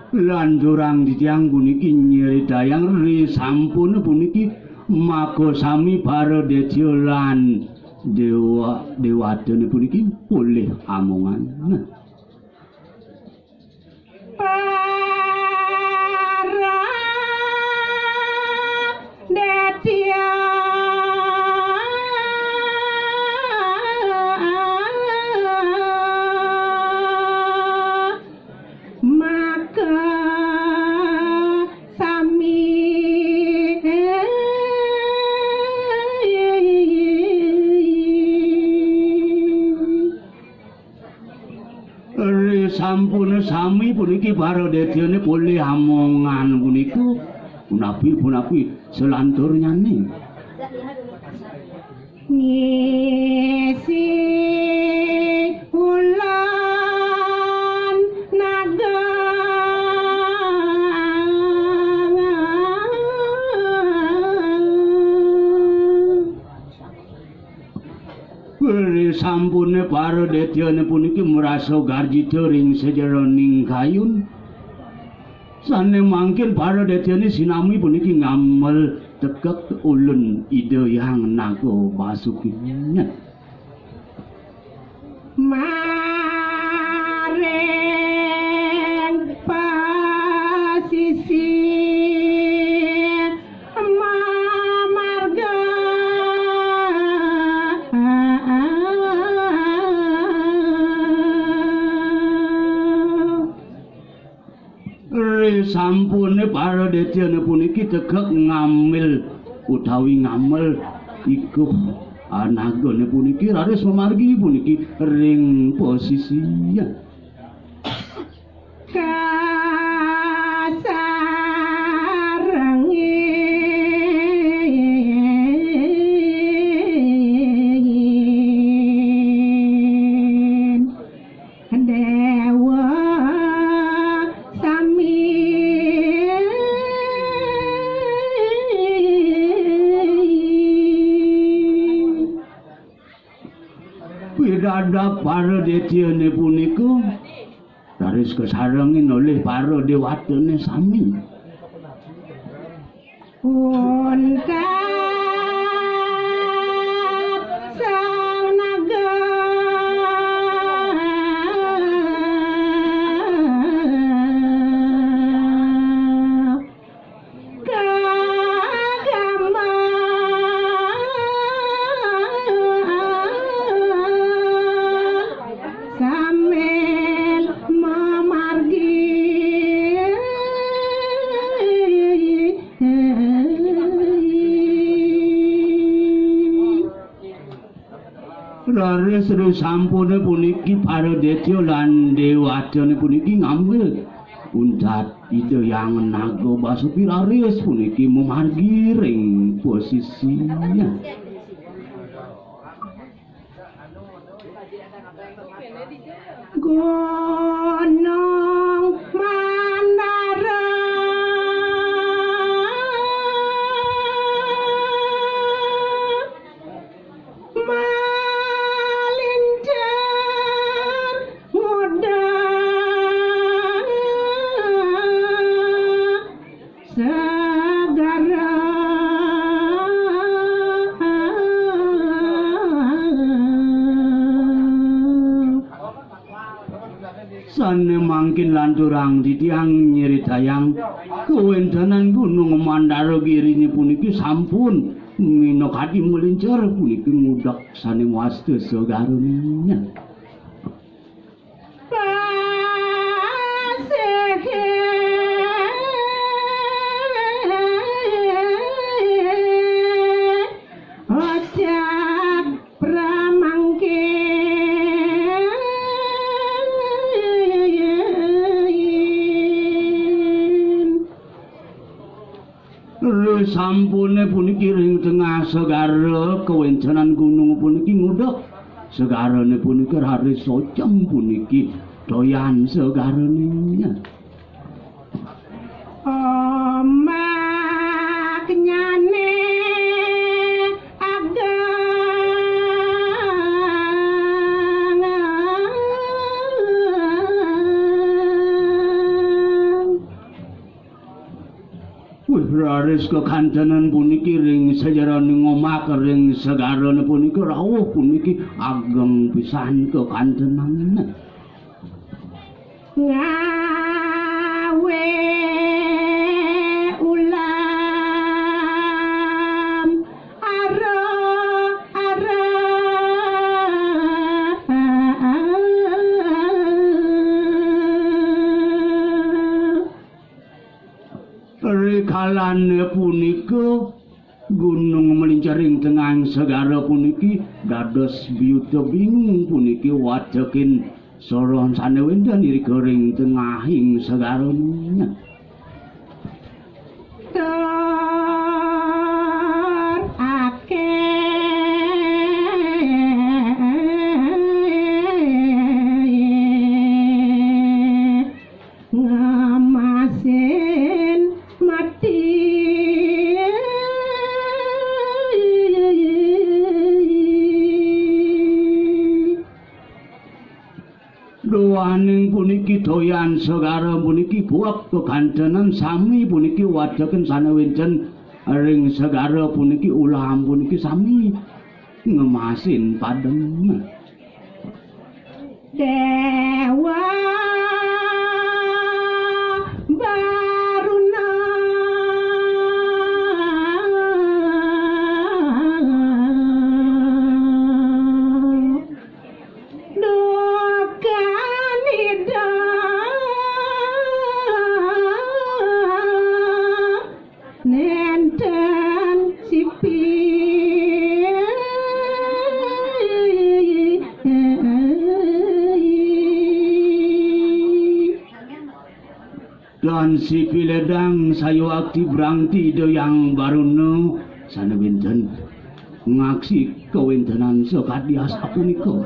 Lan jurang ditiang puniki nyeritayang ri sampun puniki maga sami Baradetya lan dewadene puniki boleh amongan. Sampun sami puniki Baradetyane boleh amongan puniku punapi selantur nyanyi ngisi ulan naga sampune Baradetyane puniki merasa garjita ring sejeroning kayun. Sane mangkin Baradetyane sinami puniki ngamel tekek ulun ide yang naga basukinya. Mareng pasisi sampune Baradetyane puniki tegek ngamil utawi ngamel iku anagane puniki raris memargi puniki ring posisinya ada Baradetyane punika raris kesarengin oleh para dewatane sami. Sang naga raris sampune puniki Baradetya lan dewadane puniki ngambil undat ide yang naga basuki raris puniki memargi ring posisinya. Gunung Mandara sane mangkin lanturang ditiang nyeritayang kewentenan Gunung Mandara Girine puniki sampun minokadi melincar puniki ngudak sane wasta segarunya. sampune puniki ring tengah segara kewencenan gunung puniki ngudek segarane puniki hari socem puniki doyan segarane omak nyane raris kekancanan puniki ring sajaraning omah ring segarane puniki rawuh puniki ageng pisan kekancanan ngawe ulam ara kalane punika gunung melincaring tengah segara puniki dados biyuta bingung puniki wajakin soron sanewenda iri kering tengahing segaranya doaning puniki doyan segara puniki buak kekancanan sami puniki wajaken sanewenten ring segara puniki ulam puniki sami ngemasin padeng dewa dan si piledang sayo akti berangti yang baruno sanewenten ngaksi kewentenan sekadias apunika